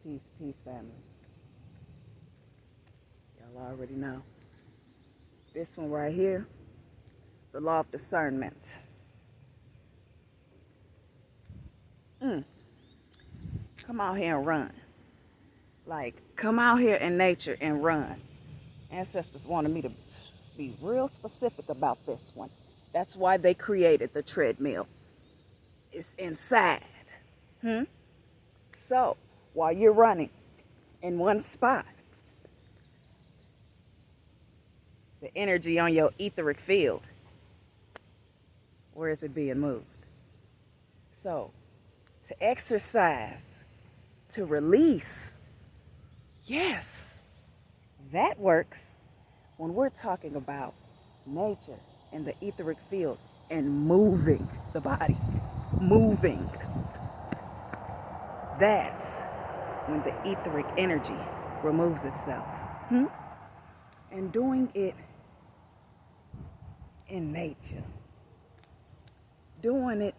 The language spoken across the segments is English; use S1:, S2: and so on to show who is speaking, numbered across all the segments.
S1: Peace, peace, family. Y'all already know. This one right here, the law of discernment. Come out here and run. Like, come out here in nature and run. Ancestors wanted me to be real specific about this one. That's why they created the treadmill. It's inside. So, while you're running in one spot, the energy on your etheric field, where is it being moved? So, to exercise, to release, yes, that works when we're talking about nature and the etheric field and moving the body. Moving. That's when the etheric energy removes itself. And doing it in nature. Doing it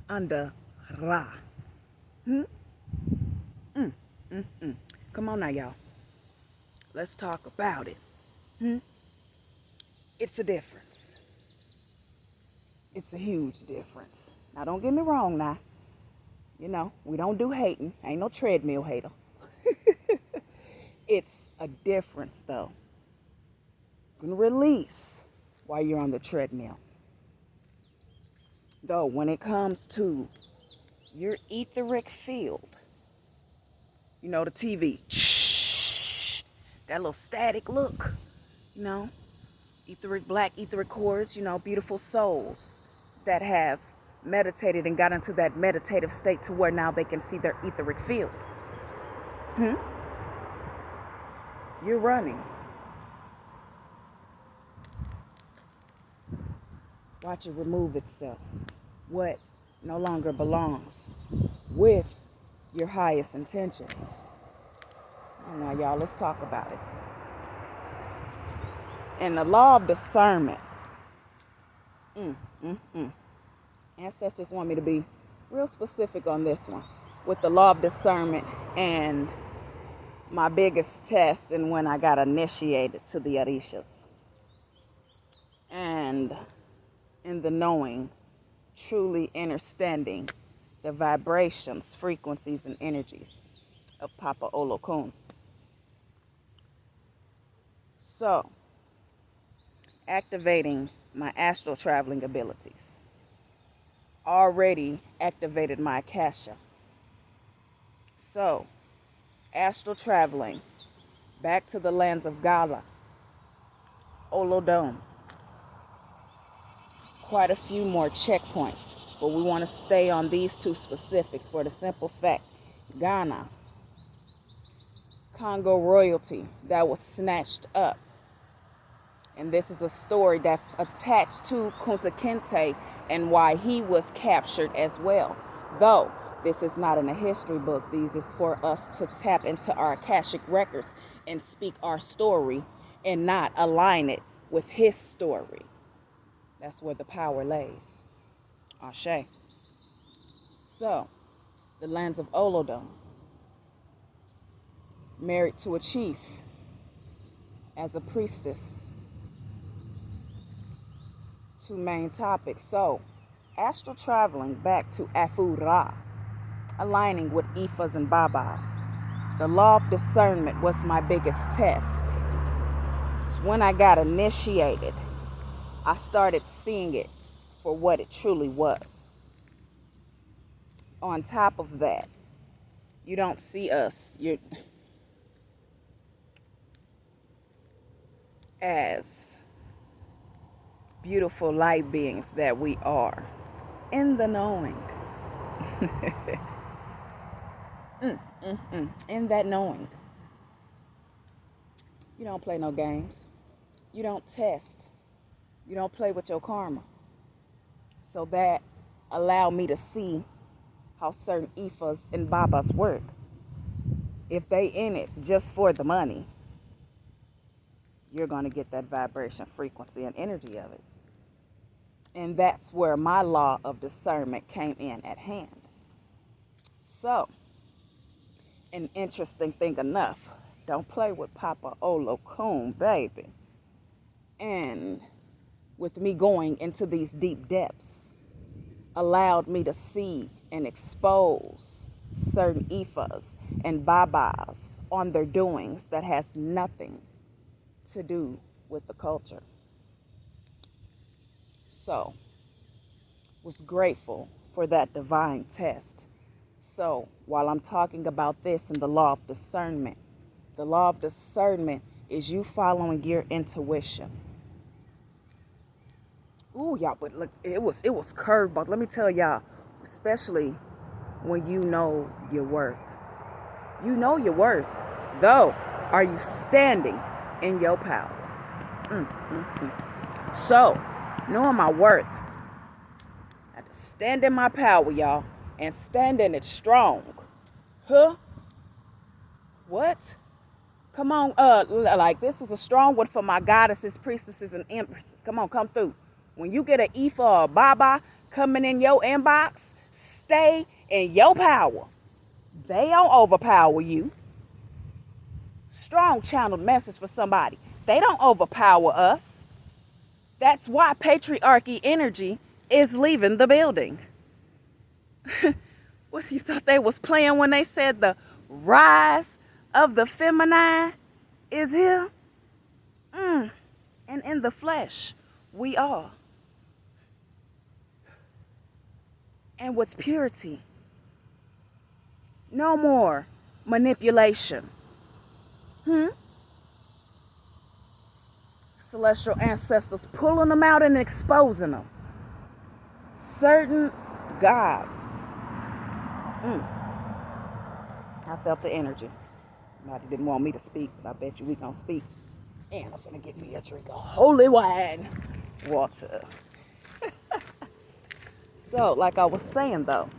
S1: under Ra. Come on now, y'all. Let's talk about it. It's a difference. It's a huge difference. Now, don't get me wrong now. You know, we don't do hating. Ain't no treadmill hater. It's a difference, though. You can release while you're on the treadmill. Though, when it comes to your etheric field, you know, the TV, that little static look, you know, black etheric cords, you know, beautiful souls that have meditated and got into that meditative state to where now they can see their etheric field. You're running. Watch it remove itself. What no longer belongs with your highest intentions. Now, y'all, let's talk about it. And the law of discernment. Ancestors want me to be real specific on this one with the law of discernment and my biggest test and when I got initiated to the Orishas. And in the knowing, truly understanding the vibrations, frequencies, and energies of Papa Olokun. So, activating my astral traveling abilities. Already activated my Akasha. So, astral traveling back to the lands of Gala, Olodome. Quite a few more checkpoints, but we want to stay on these two specifics for the simple fact, Ghana, Congo royalty that was snatched up. And this is a story that's attached to Kunta Kinte and why he was captured as well. Though this is not in a history book, these is for us to tap into our Akashic records and speak our story and not align it with his story. That's where the power lays. Ashe. So, the lands of Olodum, married to a chief as a priestess. Two main topics. So, astral traveling back to Afu-Ra, aligning with Ifas and Babas. The law of discernment was my biggest test. So when I got initiated, I started seeing it for what it truly was. On top of that, you don't see us as beautiful light beings that we are in the knowing. In that knowing. You don't play no games. You don't test. You don't play with your karma. So that allowed me to see how certain Ifas and Babas work. If they in it just for the money, you're going to get that vibration, frequency, and energy of it. And that's where my law of discernment came in at hand. So, An interesting thing enough, don't play with Papa Olokun, baby. And with me going into these deep depths, allowed me to see and expose certain Ifas and Babas on their doings that has nothing to do with the culture. So, was grateful for that divine test. So, while I'm talking about this in the law of discernment, the law of discernment is you following your intuition. Ooh, y'all, but look, it was curveball. Let me tell y'all, especially when you know your worth. You know your worth. Though, are you standing in your power? So, knowing my worth, I had to stand in my power, y'all, and stand in it strong. Huh? What? Come on, like this is a strong one for my goddesses, priestesses, and empresses. Come on, come through. When you get an Ifa or a Baba coming in your inbox, stay in your power. They don't overpower you. Strong channeled message for somebody. They don't overpower us. That's why patriarchy energy is leaving the building. What, you thought they was playing when they said the rise of the feminine is here? And in the flesh, we are. And with purity. No more manipulation. Celestial ancestors pulling them out and exposing them. Certain gods. I felt the energy. Nobody didn't want me to speak, but I bet you we gonna speak. And I'm gonna get me a drink of holy wine. Water. So, like I was saying though,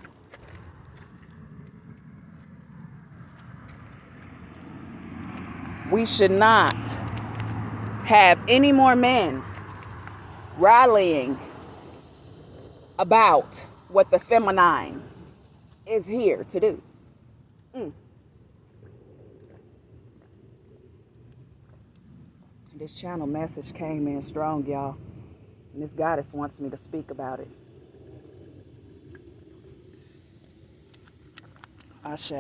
S1: we should not have any more men rallying about what the feminine is here to do. This channel message came in strong, y'all. And this goddess wants me to speak about it. Ashe.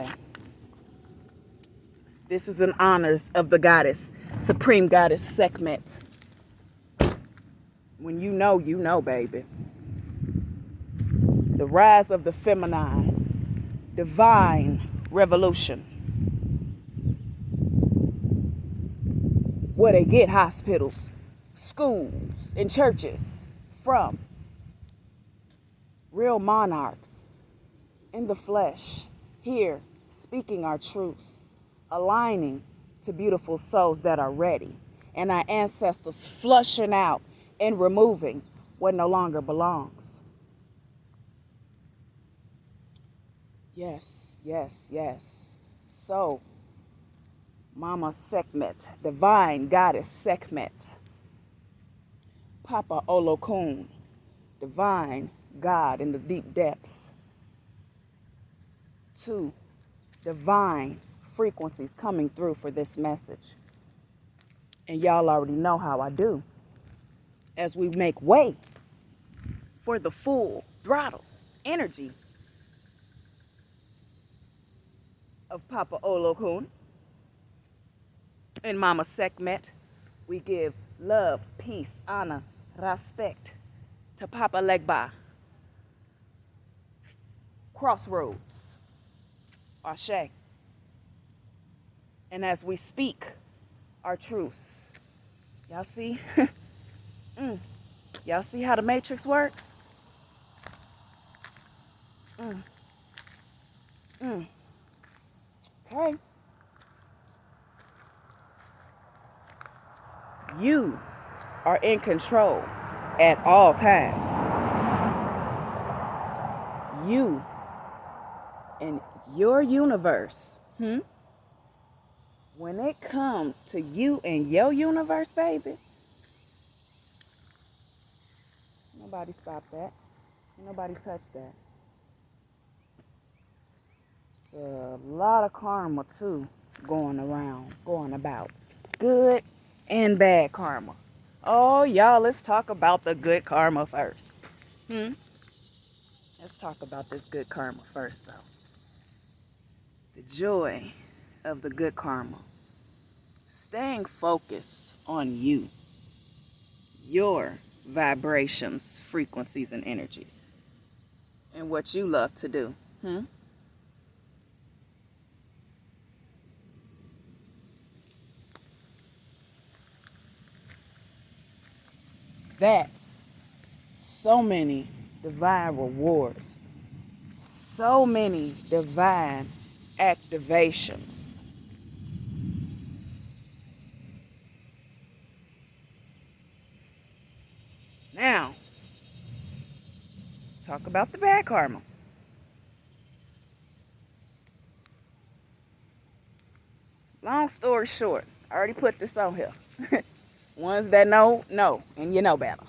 S1: This is in honors of the goddess, Supreme Goddess Sekhmet. When you know, baby. The rise of the feminine, divine revolution. Where they get hospitals, schools, and churches from. Real monarchs in the flesh, here speaking our truths, aligning to beautiful souls that are ready, and our ancestors flushing out and removing what no longer belongs. Yes, yes, yes. So, Mama Sekhmet, divine goddess Sekhmet, Papa Olokun, divine God in the deep depths. 2 divine frequencies coming through for this message. And y'all already know how I do. As we make way for the full throttle energy of Papa Olokun and Mama Sekhmet, we give love, peace, honor, respect to Papa Legba. Crossroads. Ashe. And as we speak our truths, y'all see? Y'all see how the matrix works? Okay. You are in control at all times. You in your universe. When it comes to you and your universe, baby, nobody stop that. Nobody touch that. a lot of karma too going around, going about. Good and bad karma. Oh, y'all, let's talk about the good karma first. Let's talk about this good karma first, though. The joy of the good karma. Staying focused on you, your vibrations, frequencies, and energies, and what you love to do. That's so many divine rewards, so many divine activations. Now, talk about the bad karma. Long story short, I already put this on here. Ones that know, and you know better.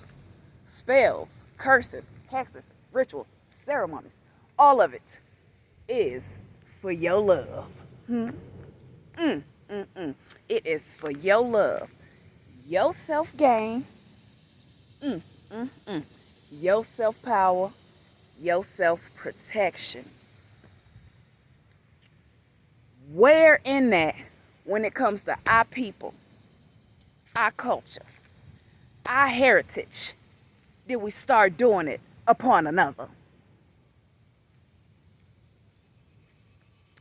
S1: Spells, curses, hexes, rituals, ceremonies, all of it is for your love. Mm, mm, mm. It is for your love, your self-gain, your self-power, your self-protection. Where in that, when it comes to our people, our culture, our heritage, did we start doing it upon another?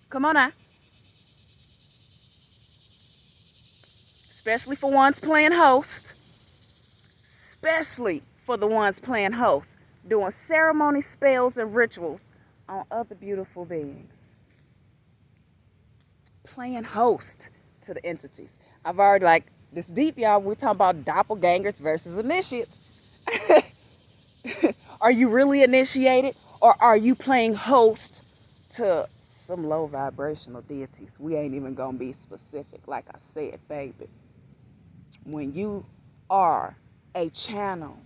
S1: Come on now. Especially for ones playing host. Especially for the ones playing host. Doing ceremony, spells, and rituals on other beautiful beings. Playing host to the entities. I've already, like, this deep, y'all. We're talking about doppelgangers versus initiates. Are you really initiated, or are you playing host to some low vibrational deities? We ain't even gonna be specific. Like I said, baby, when you are a channel,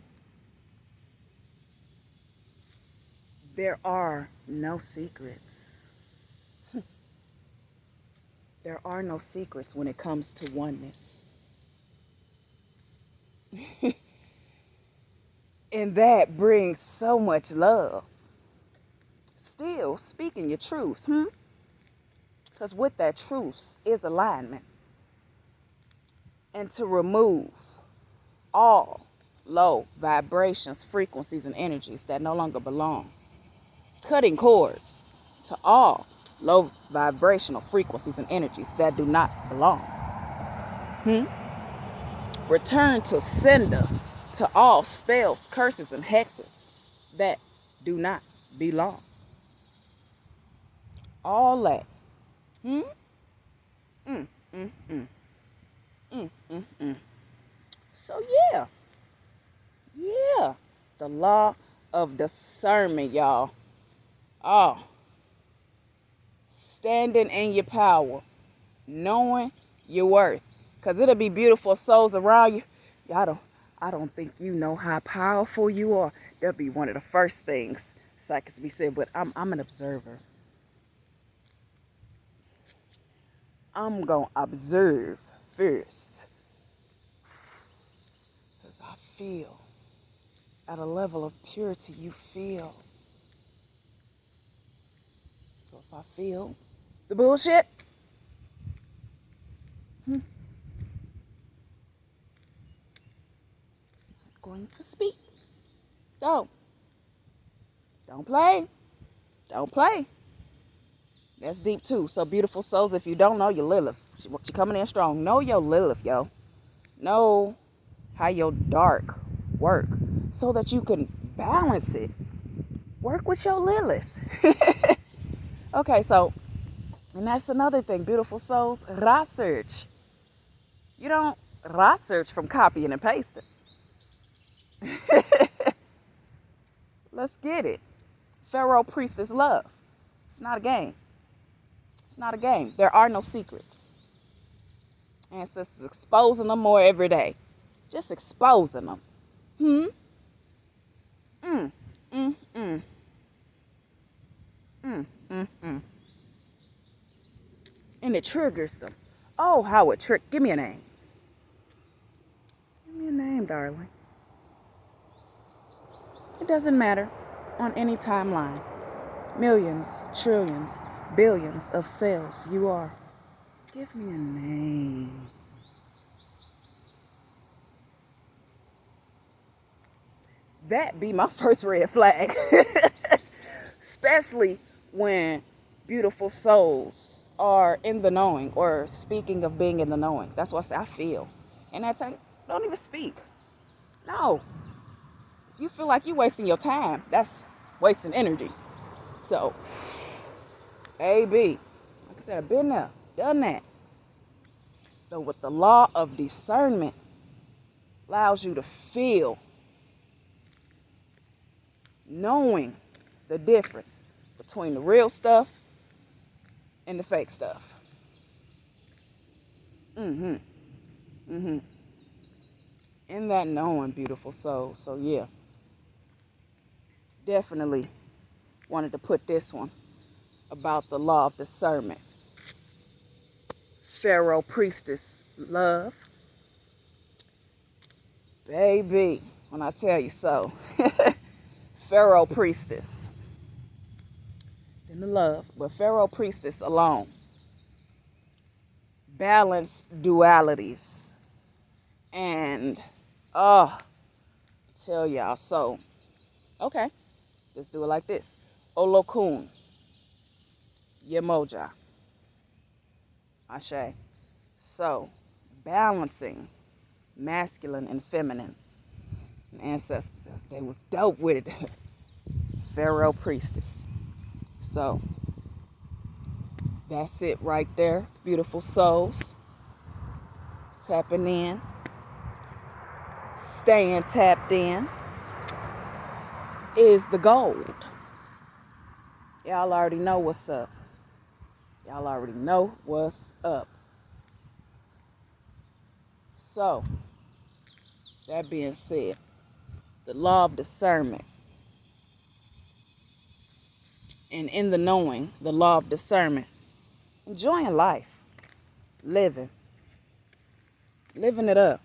S1: there are no secrets. There are no secrets when it comes to oneness. And that brings so much love. Still speaking your truth, because with that truth is alignment. And to remove all low vibrations, frequencies, and energies that no longer belong. Cutting cords to all low vibrational frequencies and energies that do not belong. Return to sender to all spells, curses, and hexes that do not belong. All that. Mm, mm, mm. So yeah. The law of discernment, y'all. Oh, standing in your power, knowing your worth. Because it'll be beautiful souls around you. I don't think you know how powerful you are. That'll be one of the first things psychics be said, but I'm an observer. I'm going to observe first. Because I feel, at a level of purity, you feel. So if I feel the bullshit, I'm going to speak. So, don't play. Don't play. That's deep too. So beautiful souls, if you don't know your Lilith, she coming in strong. Know your Lilith, yo. Know how your dark work so that you can balance it. Work with your Lilith. Okay, so, and that's another thing, beautiful souls, research. You don't research from copying and pasting. Let's get it. Pharaoh priestess love. It's not a game. It's not a game. There are no secrets. Ancestors exposing them more every day. Just exposing them. Mm, mm, mm. Mm, mm, mm. and it triggers them. Oh, how it give me a name. Give me a name, darling. It doesn't matter on any timeline. Millions, trillions, billions of cells you are. Give me a name. That be my first red flag. Especially when beautiful souls are in the knowing, or speaking of being in the knowing. That's what I say I feel. And I tell you, don't even speak. No. If you feel like you're wasting your time, that's wasting energy. So, baby, like I said, I've been there, done that. So with the law of discernment, allows you to feel, knowing the difference between the real stuff and the fake stuff. In that knowing, beautiful soul. So yeah, definitely wanted to put this one about the law of discernment. Pharaoh priestess love. Baby, when I tell you so. Pharaoh priestess. Then the love, but Pharaoh priestess alone. Balance dualities. And, tell y'all, so, okay, let's do it like this. Olokun, Yemoja, Ashe. So, balancing masculine and feminine. And ancestors, they was dope with it. Pharaoh priestess. So, that's it right there. Beautiful souls. Tapping in. Staying tapped in is the gold. Y'all already know what's up. Y'all already know what's up. So, that being said, the law of discernment. And in the knowing, the law of discernment. Enjoying life. Living it up.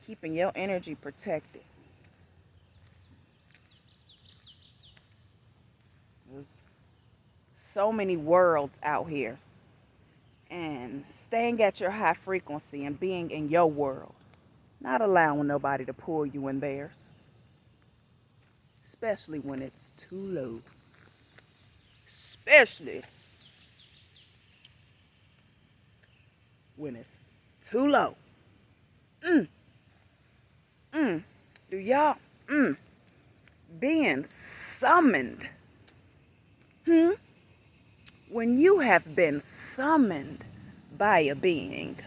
S1: Keeping your energy protected. There's so many worlds out here. And staying at your high frequency and being in your world. Not allowing nobody to pull you in theirs. Especially when it's too low. Especially when it's too low. Do y'all being summoned? When you have been summoned by a being,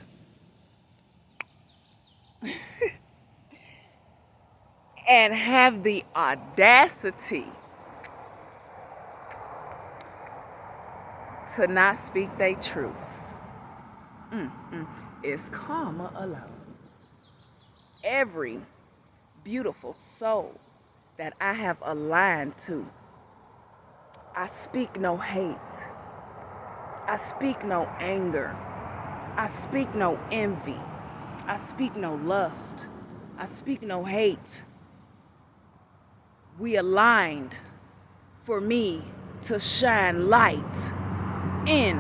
S1: and have the audacity to not speak their truths, it's karma alone. Every beautiful soul that I have aligned to, I speak no hate. I speak no anger. I speak no envy. I speak no lust. I speak no hate. We aligned for me to shine light in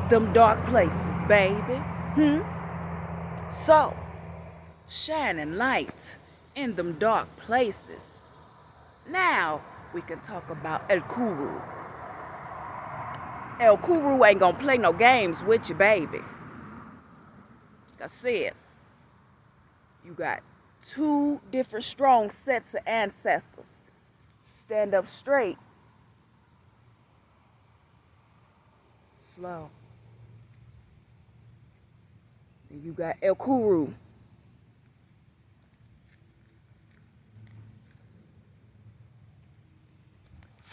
S1: them dark places, baby. So, shining light in them dark places. Now, we can talk about El Kuru. El Kuru ain't gonna play no games with you, baby. Like I said, you got two different strong sets of ancestors. Stand up straight. Slow. And you got El Kuru.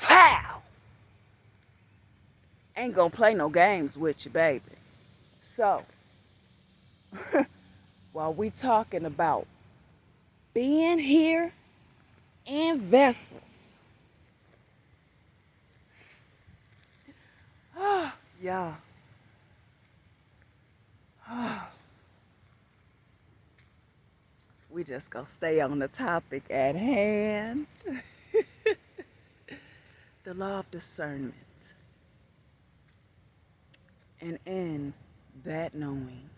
S1: Pow! Ain't gonna play no games with you, baby. So, while we talking about being here in vessels, y'all, We just gonna stay on the topic at hand. The law of discernment. And in that knowing,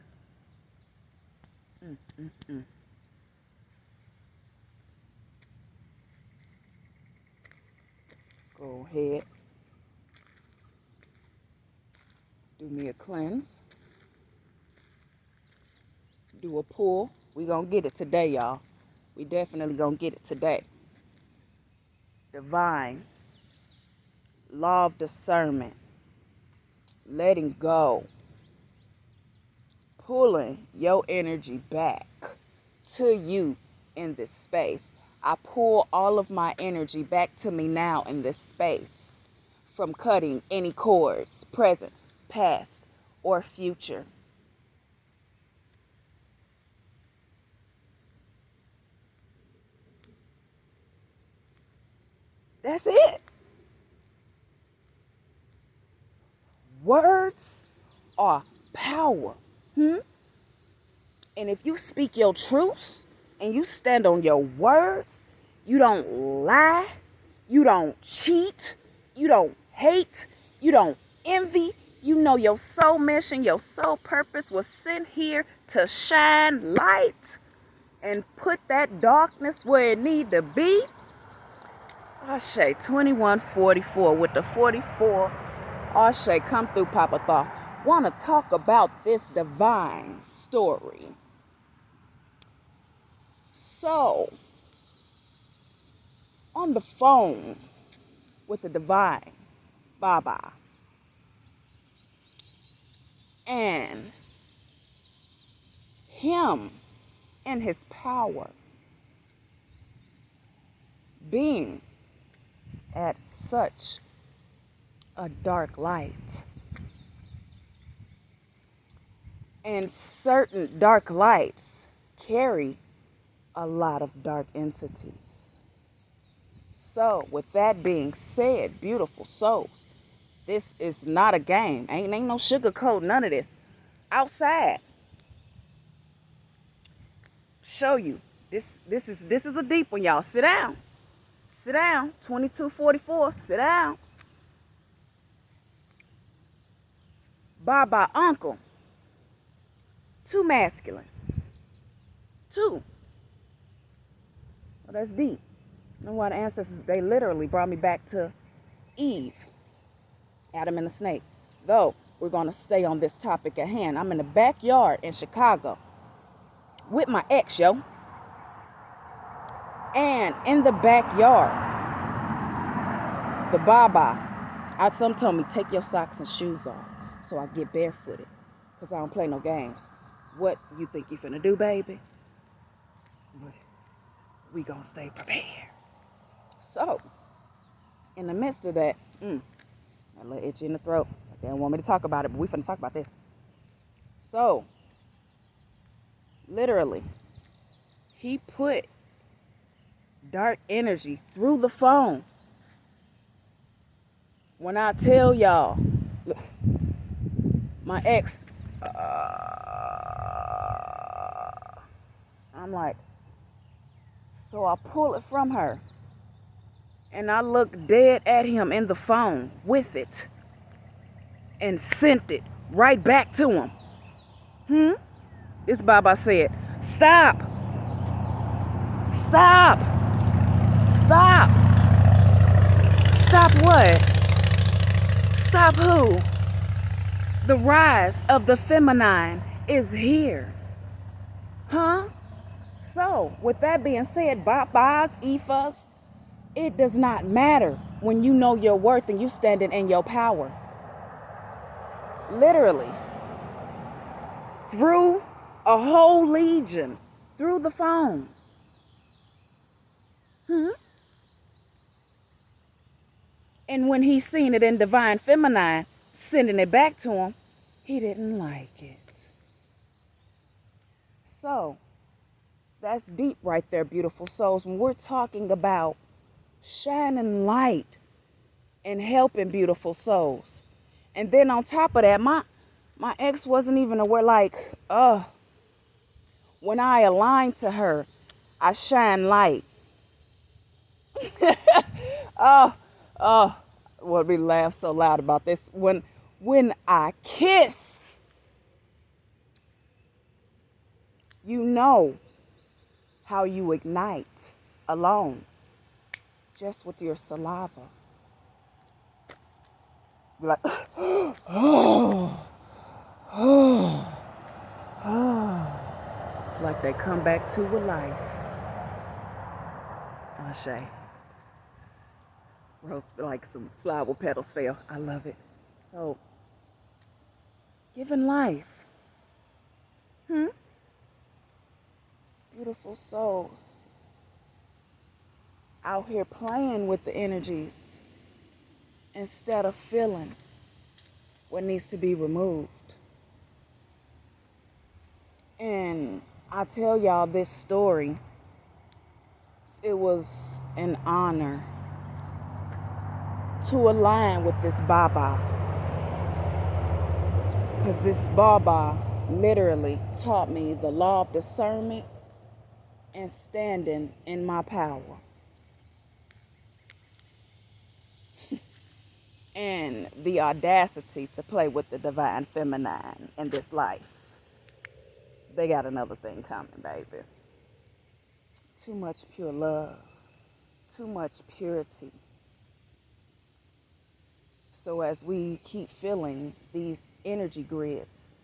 S1: mm, mm, mm. Go ahead. Do me a cleanse. Do a pull. We gonna get it today, y'all. We definitely gonna get it today. Divine. Law of discernment. Letting go. Pulling your energy back to you in this space. I pull all of my energy back to me now in this space from cutting any cords, present, past, or future. That's it. Words are power. And if you speak your truths and you stand on your words, you don't lie, you don't cheat, you don't hate, you don't envy. You know your soul mission, your soul purpose was sent here to shine light and put that darkness where it need to be. Ashe, 2144 with the 44. Ashe, come through, Papa Thaw. Want to talk about this divine story. So, on the phone with the divine Baba, and him in his power being at such a dark light. And certain dark lights carry a lot of dark entities. So, with that being said, beautiful souls, this is not a game. Ain't no sugarcoat, none of this. Outside. Show you. This is a deep one, y'all. Sit down. Sit down. 2244. Sit down. Baba uncle. Too masculine. Two. Well, that's deep. You know why the ancestors, they literally brought me back to Eve, Adam and the snake. Though, we're going to stay on this topic at hand. I'm in the backyard in Chicago with my ex, yo. And in the backyard, the Baba, some told me, take your socks and shoes off so I get barefooted, because I don't play no games. What you think you finna do, baby? We gonna stay prepared. So, in the midst of that, a little itch in the throat. They don't want me to talk about it, but we finna talk about this. So, literally, he put dark energy through the phone. When I tell y'all, look, my ex, I'm like, so I pull it from her. And I look dead at him in the phone with it. And sent it right back to him. This Baba said, stop. Stop. Stop. Stop what? Stop who? The rise of the feminine is here. So, with that being said, Babas, Ifas, it does not matter when you know your worth and you standing in your power. Literally. Through a whole legion. Through the phone. And when he seen it in divine feminine, sending it back to him, he didn't like it. So, that's deep right there, beautiful souls. When we're talking about shining light and helping beautiful souls. And then on top of that, My ex wasn't even aware, like, when I align to her, I shine light. Oh, oh, what we laugh so loud about this. When I kiss, you know how you ignite alone, just with your saliva. Like, oh, oh, oh. It's like they come back to a life. Ashe. Rose, like some flower petals fell. I love it. So, giving life. Beautiful souls out here playing with the energies instead of feeling what needs to be removed. And I tell y'all this story. It was an honor to align with this Baba, because this Baba literally taught me the law of discernment and standing in my power. And the audacity to play with the divine feminine in this life. They got another thing coming, baby. Too much pure love. Too much purity. So as we keep filling these energy grids